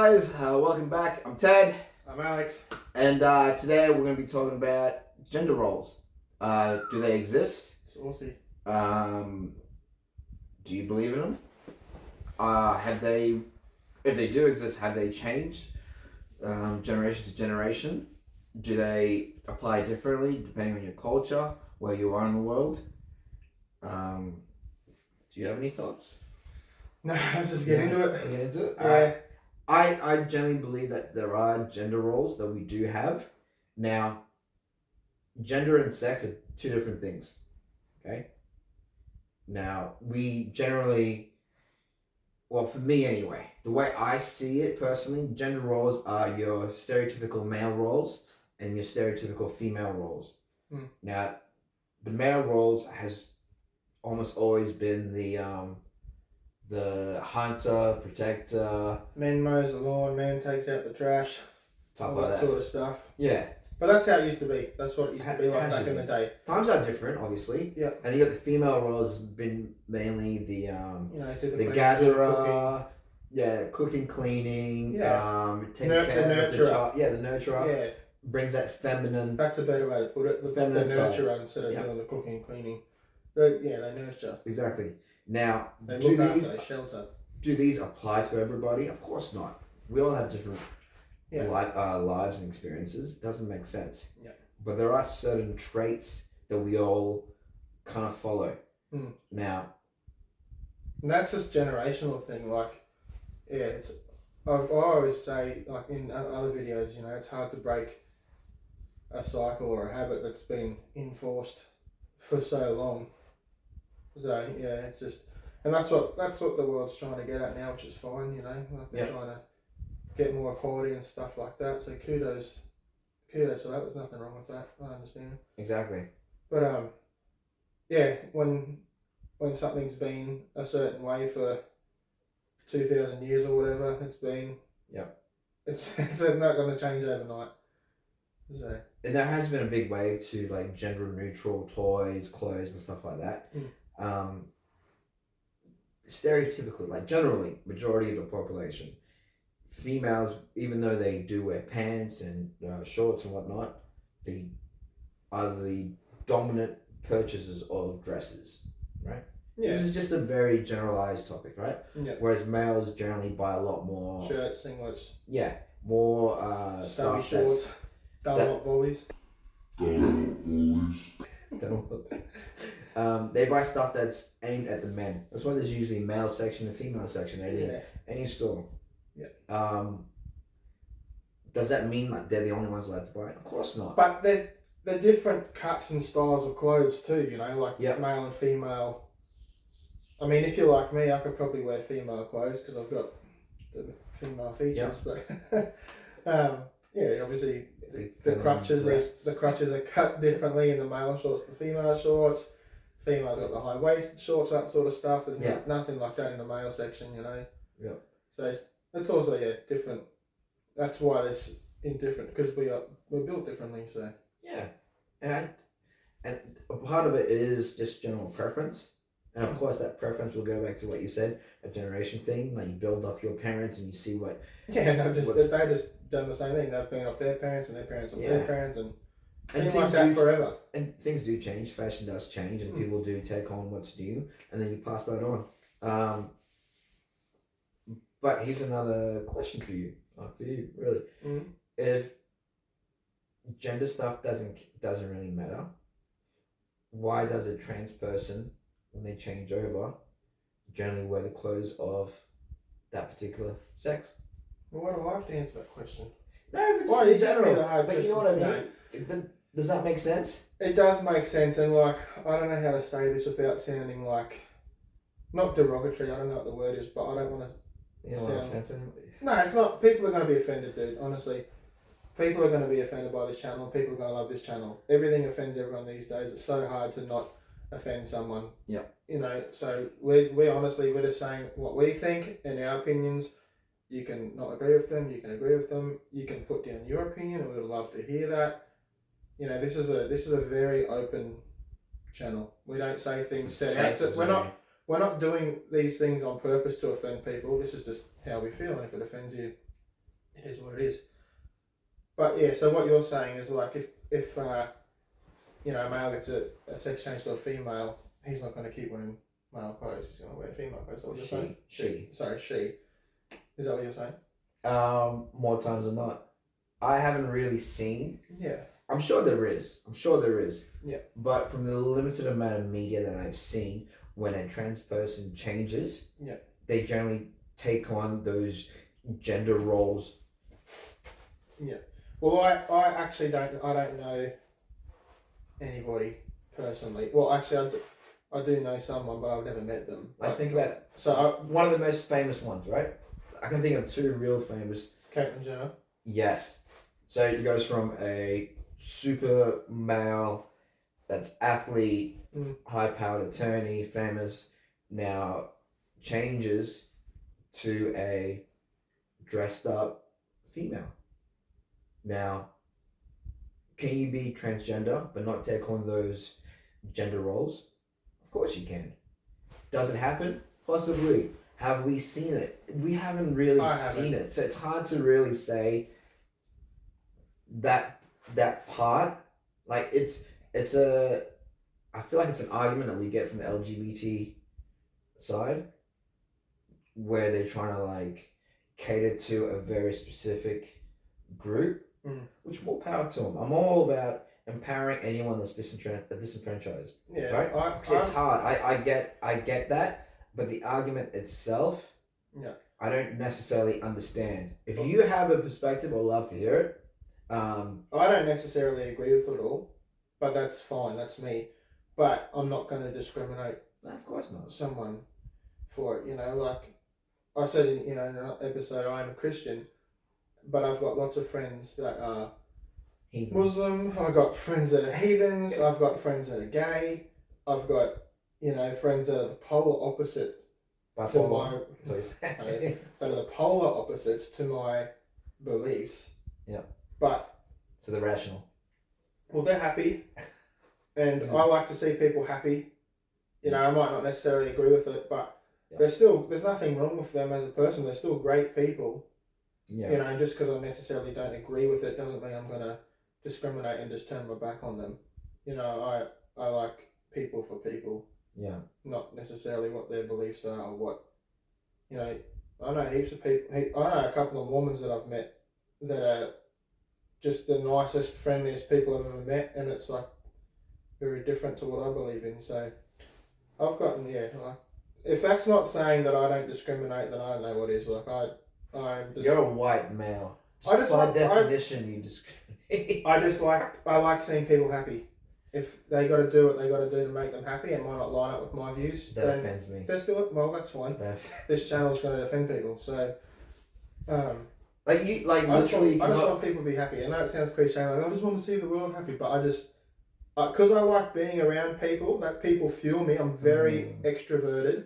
guys, welcome back. I'm Ted, I'm Alex. and today we're going to be talking about gender roles. Do they exist? Saucy. Do you believe in them? Have they, if they do exist, have they changed generation to generation? Do they apply differently depending on your culture, where you are in the world? Do you have any thoughts? No, let's just get into it. Get into it? Yeah. I generally believe that there are gender roles that we do have. Now, gender and sex are two different things. Okay? Now, we generally, well, for me anyway, the way I see it personally, gender roles are your stereotypical male roles and your stereotypical female roles. Now, the male roles has almost always been the hunter, protector, Man mows the lawn, man takes out the trash, type all like that that. sort of stuff. Yeah. But that's how it used to be. That's what it used to be like Has back to in the day. Times are different, obviously. Yeah. And you got the female roles has been mainly the Do the cleaning, gatherer, cooking, cleaning, taking care the of the nurturer. child. Yeah, the nurturer. Yeah, Brings that feminine. that's a better way to put it. The Feminine side. nurturer instead of Yeah. doing the cooking and cleaning. They nurture. Exactly. Now, They do look after, these they shelter. do these apply to everybody? Of course not. We all have different lives and experiences. Doesn't make sense. Yeah. But there are certain traits that we all kind of follow. Now, And that's just generational thing. Like, I always say, like in other videos, it's hard to break a cycle or a habit that's been enforced for so long. So it's just, and that's what the world's trying to get at now, which is fine. Like they're trying to get more equality and stuff like that. So kudos for that. There's nothing wrong with that. I understand. exactly. But when something's been a certain way for 2,000 years or whatever it's been, it's not going to change overnight. So. And there has been a big wave to like gender neutral toys, clothes, and stuff like that. Stereotypically, like generally, majority of the population, females, even though they do wear pants and shorts and whatnot, they are the dominant purchasers of dresses, right? Yeah. This is just a very generalized topic, right? Yeah. Whereas males generally buy a lot more Shirts, singlets, more stubby stuff shorts, Dunlop volleys. They buy stuff that's aimed at the men. That's why there's usually a male section and female section at any store. Yeah. Does that mean like they're the only ones allowed to buy it? Of course not. But they're different cuts and styles of clothes too, like male and female. I mean, if you're like me, I could probably wear female clothes because I've got the female features. But obviously the crutches are cut differently in the male shorts to the female shorts. Females got the high waisted shorts, that sort of stuff. There's nothing like that in the male section, Yeah. So it's also different. That's why there's indifferent because we're built differently. So and a part of it is just general preference. And of course, that preference will go back to what you said, a generation thing. Like you build off your parents and you see what. Yeah, they just done the same thing. They've been off their parents and their parents off their parents and things like that forever. And things do change. Fashion does change, and people do take on what's new, and then you pass that on. But here's another question for you, really. If gender stuff doesn't really matter, why does a trans person, when they change over, generally wear the clothes of that particular sex? Well, why do I have to answer that question? No, but just in general. But you know what I mean? Does that make sense? It does make sense, and I don't know how to say this without sounding not derogatory. I don't know what the word is, but I don't want to sound offensive. No, it's not. People are going to be offended, dude. Honestly, people are going to be offended by this channel. People are going to love this channel. Everything offends everyone these days. It's so hard to not offend someone. Yeah. So we're just saying what we think and our opinions. You can not agree with them. You can agree with them. You can put down your opinion, and we would love to hear that. This is a very open channel. We don't say things set out. We're not doing these things on purpose to offend people. This is just how we feel, and if it offends you, it is what it is. But yeah, so what you're saying is like if you know, a male gets a sex change to a female, he's not going to keep wearing male clothes. He's going to wear female clothes. Is that what you're saying? She. Is that what you're saying? More times than not. I haven't really seen. Yeah. I'm sure there is. Yeah. But from the limited amount of media that I've seen, when a trans person changes, yeah, they generally take on those gender roles. Yeah. Well, I actually don't know anybody personally. Well, actually, I do know someone, but I've never met them. I think about one of the most famous ones, right? I can think of two real famous. Caitlyn Jenner. Yes. So it goes from a super male, that's athlete, high-powered attorney, famous, now changes to a dressed up female. Now, can you be transgender but not take on those gender roles? Of course you can. Does it happen? Possibly. Have we seen it? We haven't really seen it. So it's hard to really say that part. Like it's a I feel like it's an argument that we get from the LGBT side where they're trying to like cater to a very specific group, which more power to them. I'm all about empowering anyone that's disenfranchised. Yeah, right. Because it's hard. I get that, but the argument itself, yeah, I don't necessarily understand. If you have a perspective, I'd love to hear it. I don't necessarily agree with it all, but that's fine. That's me. But I'm not going to discriminate. No, of course not. Someone for it. You know, like I said in an episode, I am a Christian, but I've got lots of friends that are heathens. Muslim. I've got friends that are heathens. I've got friends that are gay. I've got friends that are the polar opposite to my that are the polar opposites to my beliefs. Yeah. But so they're rational. Well, they're happy, and I like to see people happy. You know, I might not necessarily agree with it, but there's nothing wrong with them as a person. They're still great people. Yeah. You know, and just because I necessarily don't agree with it doesn't mean I'm going to discriminate and just turn my back on them. You know, I like people for people. Yeah. Not necessarily what their beliefs are or what, I know heaps of people. I know a couple of Mormons that I've met that are just the nicest, friendliest people I've ever met, and it's like very different to what I believe in. So I've gotten, like, if that's not saying that I don't discriminate, then I don't know what is. Like I'm just, you're a white male. By definition, you discriminate. I like seeing people happy. If they got to do what they got to do to make them happy, and might not line up with my views, that offends me. Let's do it. Well, that's fine. This channel's going to defend people, so. I just want people to be happy. I know it sounds cliche, like I just want to see the world happy, but I just, because I like being around people, that people fuel me. I'm very extroverted.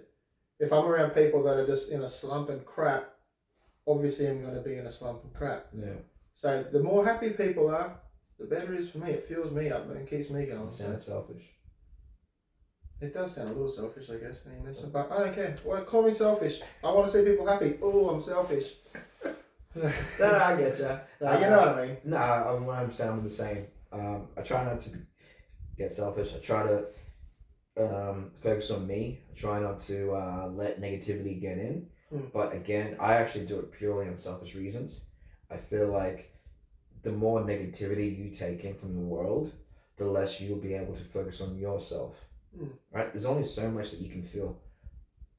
If I'm around people that are just in a slump and crap, obviously I'm going to be in a slump and crap. Yeah. So the more happy people are, the better it is for me. It fuels me up and keeps me going. It sounds selfish. It does sound a little selfish, I guess, when you mention it, but I don't care. Well, call me selfish. I want to see people happy. Oh, I'm selfish. No, I get you. You know what I mean? No, I'm 100% the same. I try not to get selfish. I try to focus on me. I try not to let negativity get in. But again, I actually do it purely on selfish reasons. I feel like the more negativity you take in from the world, the less you'll be able to focus on yourself. Right? There's only so much that you can feel.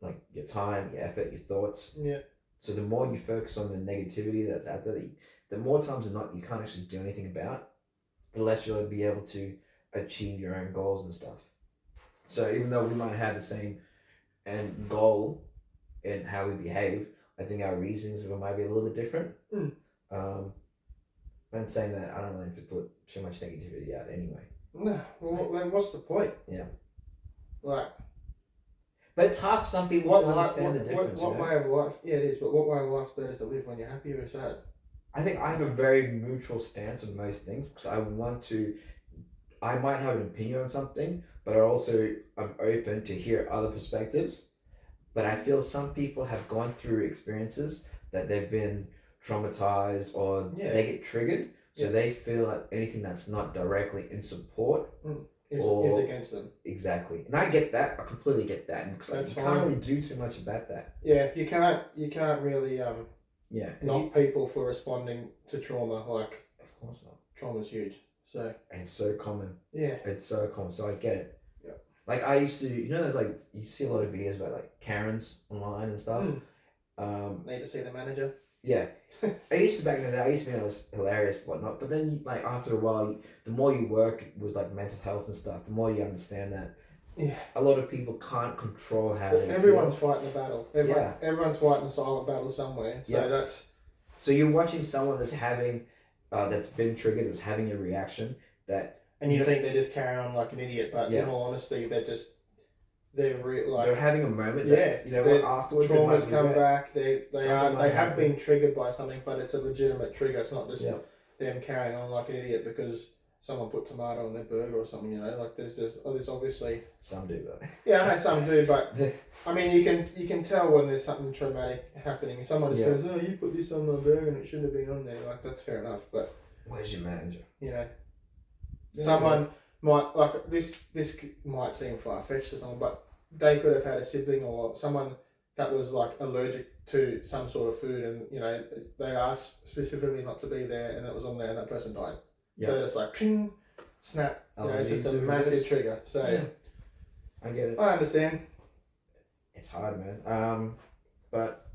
Like your time, your effort, your thoughts. Yeah. So the more you focus on the negativity that's out there, the more times than not you can't actually do anything about, the less you'll be able to achieve your own goals and stuff. So even though we might have the same end goal in how we behave, I think our reasons might be a little bit different. But in saying that, I don't like to put too much negativity out anyway. No, well then what's the point? Yeah. Like. But it's hard for some people to understand the difference. What way of life? Yeah, it is. But what way of life's better to live when you're happy or sad? I think I have a very neutral stance on most things because I might have an opinion on something, but I'm open to hear other perspectives. But I feel some people have gone through experiences that they've been traumatized or Yeah. they get triggered. So Yeah. they feel like anything that's not directly in support is against them. Exactly. And I get that. I completely get that. Because That's you fine. can't really do too much about that. Yeah, you can't really Yeah. knock people for responding to trauma. Like, Of course not. trauma's huge. So And it's so common. yeah. It's so common. So I get it. Yeah. Like I used to, there's like, you see a lot of videos about like Karens online and stuff. Need to see the manager. Yeah. I used to back in the day, I used to think that was hilarious and whatnot. But then, like, after a while, the more you work with like mental health and stuff, the more you understand that a lot of people can't control how they Everyone's feel. fighting a battle. Everyone's fighting a silent battle somewhere. So that's. So you're watching someone that's having, that's been triggered, that's having a reaction that. And you think they're just carrying on like an idiot, but in all honesty, they're having a moment. That, afterwards traumas come back. They have been triggered by something, but it's a legitimate trigger. It's not just them carrying on like an idiot because someone put tomato on their burger or something. Like there's obviously some do, but I know some do, but I mean you can tell when there's something traumatic happening. Someone just goes, "Oh, you put this on my burger and it shouldn't have been on there." Like that's fair enough, but where's your manager? Someone might like this might seem far-fetched to someone, but they could have had a sibling or someone that was like allergic to some sort of food, and they asked specifically not to be there, and it was on there, and that person died. So they're just like ping, snap. It's just a massive trigger. So I get it. I understand. It's hard, man. But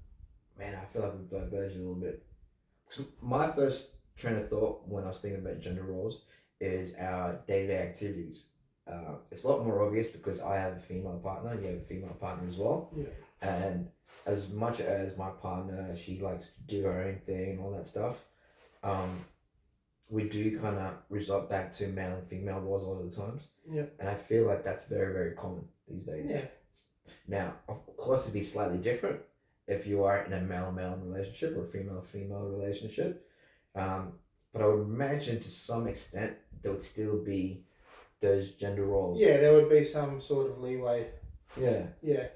man, I feel like we've diverged a little bit. My first train of thought when I was thinking about gender roles is our day-to-day activities. It's a lot more obvious because I have a female partner, you have a female partner as well. Yeah. And as much as my partner, she likes to do her own thing and all that stuff, we do kind of resort back to male and female roles a lot of the times. Yeah. And I feel like that's very, very common these days. Yeah. Now, of course, it'd be slightly different if you are in a male-male relationship or female-female relationship. But I would imagine to some extent there would still be those gender roles. Yeah, there would be some sort of leeway. Yeah. Yeah.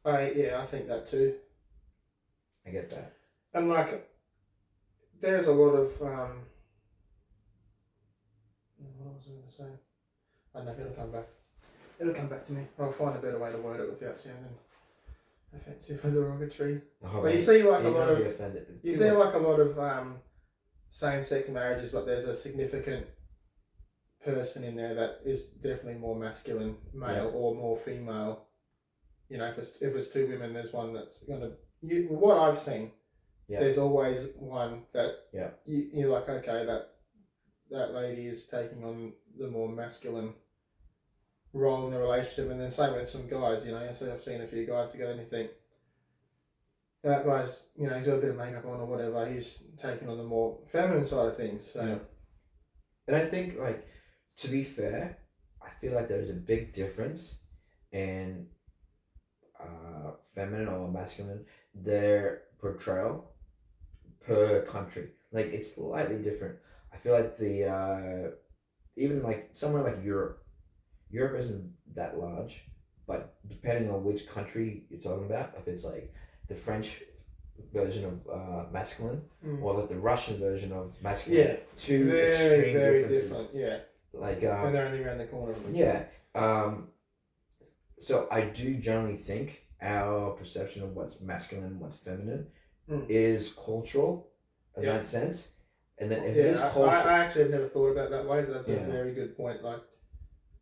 I think that too. I get that. And like, there's a lot of what was I going to say? I don't know if it'll come back. It'll come back to me. I'll find a better way to word it without sounding offensive or derogatory. But you see like a lot of same-sex marriages, but there's a significant person in there that is definitely more masculine male or more female. If it's two women, there's one that's gonna. What I've seen, there's always one that you're like, okay, that lady is taking on the more masculine role in the relationship, and then same with some guys. So I've seen a few guys together, and you think that guy's, he's got a bit of makeup on or whatever. He's taking on the more feminine side of things. So, and I think, like, to be fair, I feel like there's a big difference in feminine or masculine, their portrayal per country. Like, it's slightly different. I feel like the even like somewhere like Europe isn't that large, but depending on which country you're talking about, if it's like the French version of masculine or like the Russian version of masculine, two extreme very differences. different. Like when they're only around the corner. So I do generally think our perception of what's masculine and what's feminine is cultural in that sense. And then if it is cultural, I actually have never thought about it that way. So that's a very good point. Like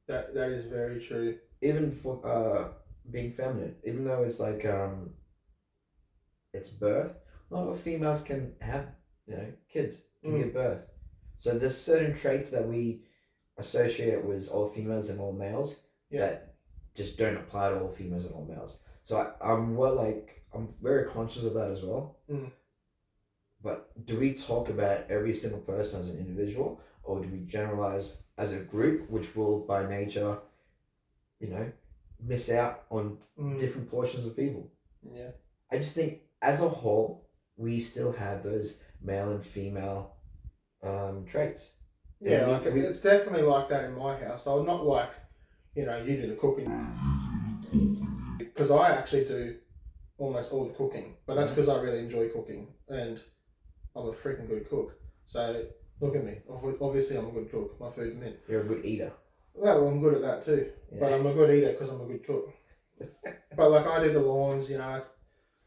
that is very true. Even for being feminine, even though it's like it's birth, a lot of females can have kids, can give birth. So there's certain traits that we associate with all females and all males that just don't apply to all females and all males. So I'm very conscious of that as well. But do we talk about every single person as an individual, or do we generalize as a group, which will by nature, miss out on different portions of people? Yeah. I just think as a whole, we still have those male and female traits. Yeah, it's definitely like that in my house. So not like, you do the cooking. Because I actually do almost all the cooking. But that's because I really enjoy cooking. And I'm a freaking good cook. So look at me. Obviously, I'm a good cook. My food's mint. You're a good eater. Well, I'm good at that too. Yeah. But I'm a good eater because I'm a good cook. But like I do the lawns, you know.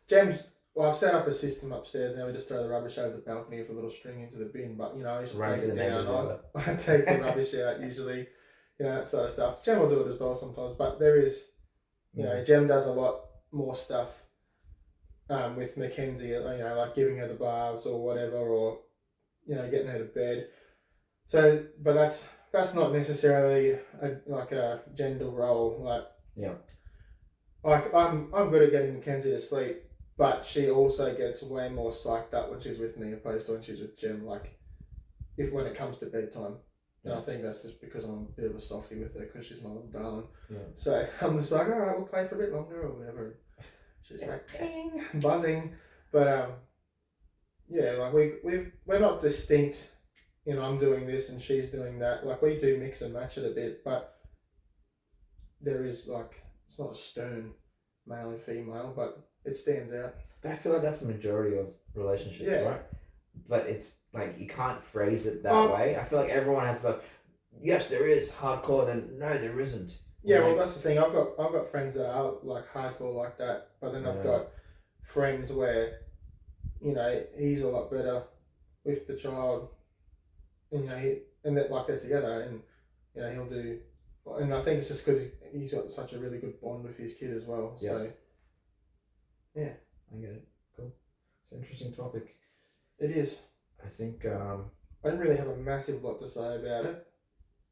Gem's. Well, I've set up a system upstairs now. We just throw the rubbish over the balcony with a little string into the bin. But you know, I used to Runs take in it the down. neighbours' I take the rubbish out usually. You know, that sort of stuff. Gem will do it as well sometimes. But there is, you know, Gem does a lot more stuff with Mackenzie. You know, like giving her the baths or whatever, or you know, getting her to bed. So, but that's not necessarily like a gender role. Like, Yeah. Like I'm good at getting Mackenzie to sleep, but she also gets way more psyched up when she's with me opposed to when she's with Jim. Like, when it comes to bedtime, and I think that's just because I'm a bit of a softie with her because she's my little darling. Yeah. So I'm just like, all right, we'll play for a bit longer or whatever. She's like, ping, buzzing, but yeah, like we're not distinct. You know, I'm doing this and she's doing that. Like we do mix and match it a bit, but there is like, it's not a stern male and female, but it stands out. But I feel like that's the majority of relationships, right? But it's like you can't phrase it that way. I feel like everyone has like, yes, there is hardcore, and then no, there isn't. Yeah, well, that's the thing. I've got friends that are like hardcore like that, but then I've got friends where, you know, he's a lot better with the child, and you know, and that like they're together, and you know, he'll do. And I think it's just because he's got such a really good bond with his kid as well. Yeah. So, yeah. I get it. Cool. It's an interesting topic. It is. I think... I didn't really have a massive lot to say about it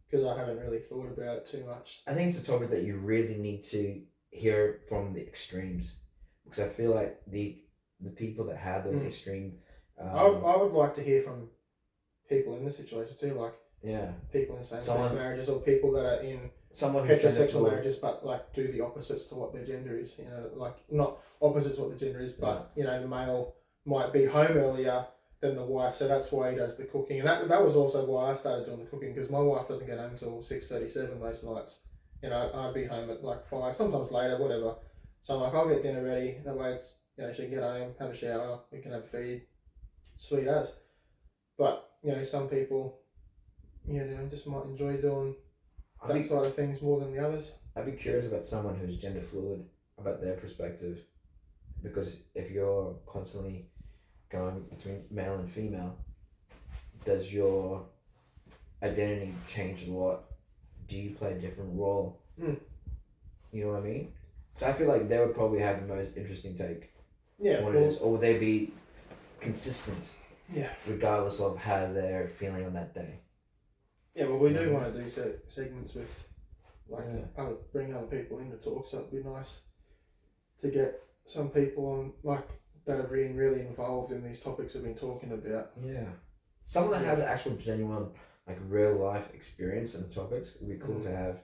because I haven't really thought about it too much. I think it's a topic that you really need to hear from the extremes, because I feel like the people that have those extreme... I would like to hear from people in the situation too, like people in same-sex marriages or people that are in heterosexual marriages but like do the opposites to what their gender is. You know, like not opposites to what the gender is, but you know, the male might be home earlier than the wife, so that's why he does the cooking. And that was also why I started doing the cooking, because my wife doesn't get home till 6:37 most nights. You know, I'd be home at like 5, sometimes later, whatever. So I'm like, I'll get dinner ready. That way, it's, you know, she can get home, have a shower, we can have a feed, sweet as. But you know, some people, you know, just might enjoy doing that side of things more than the others. I'd be curious about someone who's gender fluid, about their perspective, because if you're constantly going between male and female, does your identity change a lot? Do you play a different role? You know what I mean? So I feel like they would probably have the most interesting take. Yeah. What it is, or would they be consistent? Yeah. Regardless of how they're feeling on that day. Yeah, well, we do want to do segments with, like, bring other people in to talk. So it'd be nice to get some people on, like, that have been really involved in these topics we've been talking about. Yeah. Someone that has an actual genuine, like, real life experience in the topics would be cool to have.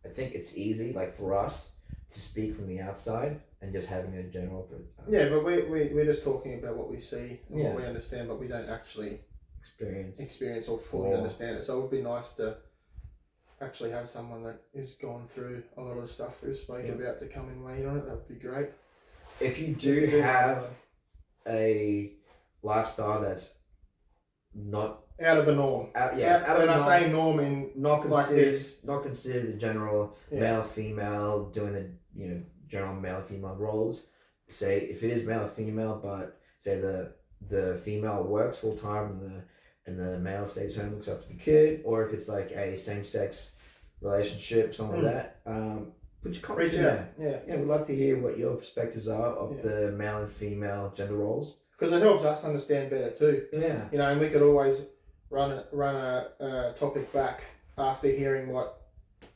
I think it's easy, like, for us to speak from the outside and just having a general... yeah, but we're just talking about what we see and what we understand, but we don't actually experience or fully understand it. So it would be nice to actually have someone that has gone through a lot of the stuff we've spoken about to come and weigh in on it. That would be great. If you do have a lifestyle that's not out of the norm, out of the norm, I say norm in not considered, like this. Not considered the general male female doing the general male female roles. Say if it is male or female, but say the female works full time and the male stays home, looks after the kid, or if it's like a same sex relationship, something like that. Put your comments in there. Yeah, we'd like to hear what your perspectives are of the male and female gender roles. Because it helps us understand better too. Yeah. You know, and we could always run a topic back after hearing what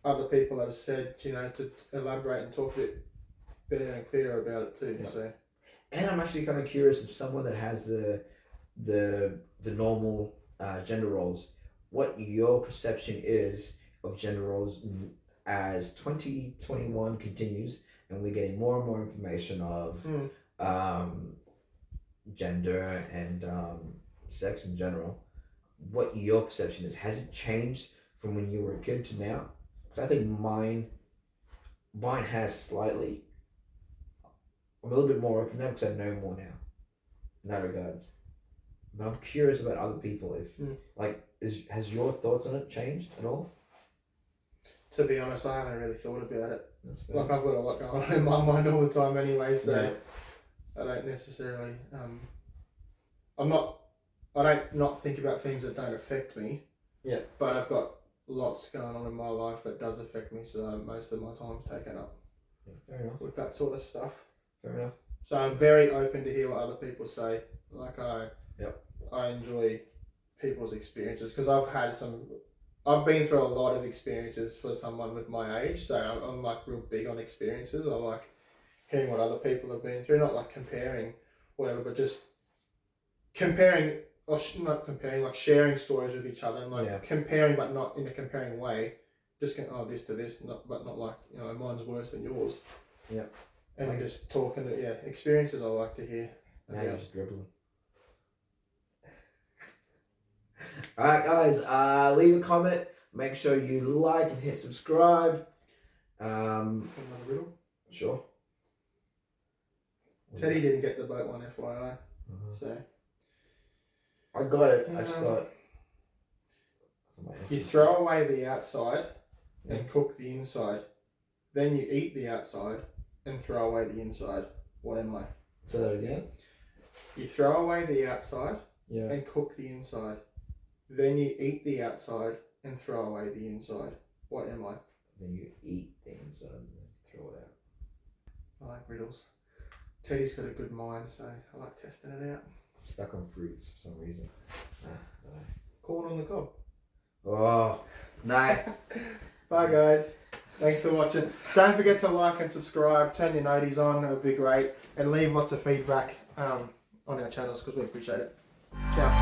other people have said, you know, to elaborate and talk a bit better and clearer about it too. Yeah. So. And I'm actually kind of curious if someone that has the normal gender roles, what your perception is of gender roles as 2021 continues and we're getting more and more information of gender and sex in general. What your perception is? Has it changed from when you were a kid to now? Because I think mine has slightly. I'm a little bit more open now because I know more now. In that regards. But I'm curious about other people. If Mm. has your thoughts on it changed at all? To be honest, I haven't really thought about it. That's fair. Like I've got a lot going on in my mind all the time anyway, so Yeah. I don't necessarily. I don't not think about things that don't affect me. Yeah. But I've got lots going on in my life that does affect me, so most of my time's taken up Yeah, fair enough. with that sort of stuff. Fair enough. So I'm very open to hear what other people say. Like Yep. I enjoy people's experiences because I've been through a lot of experiences for someone with my age. So I'm like real big on experiences. I like hearing what other people have been through, not like comparing whatever, but just comparing or not comparing, like sharing stories with each other and like Yeah. comparing, but not in a comparing way. Just this to this, but not like mine's worse than yours. Yeah. And Like- just talking to experiences I like to hear. Now you're about. just dribbling. Alright guys, leave a comment, make sure you like and hit subscribe. Another riddle. Sure. Teddy didn't get the boat one, FYI. Mhm. So I got it, I just thought. you throw away the outside Yeah. and cook the inside. Then you eat the outside and throw away the inside. What am I? Say that again? You throw away the outside Yeah. and cook the inside. Then you eat the outside and throw away the inside. What am I? Then you eat the inside and then throw it out. I like riddles. Teddy's got a good mind, so I like testing it out. I'm stuck on fruits for some reason. Corn on the cob. Oh, no. Bye guys. Thanks for watching. Don't forget to like and subscribe. Turn your noties on. It would be great. And leave lots of feedback on our channels because we appreciate it. Ciao.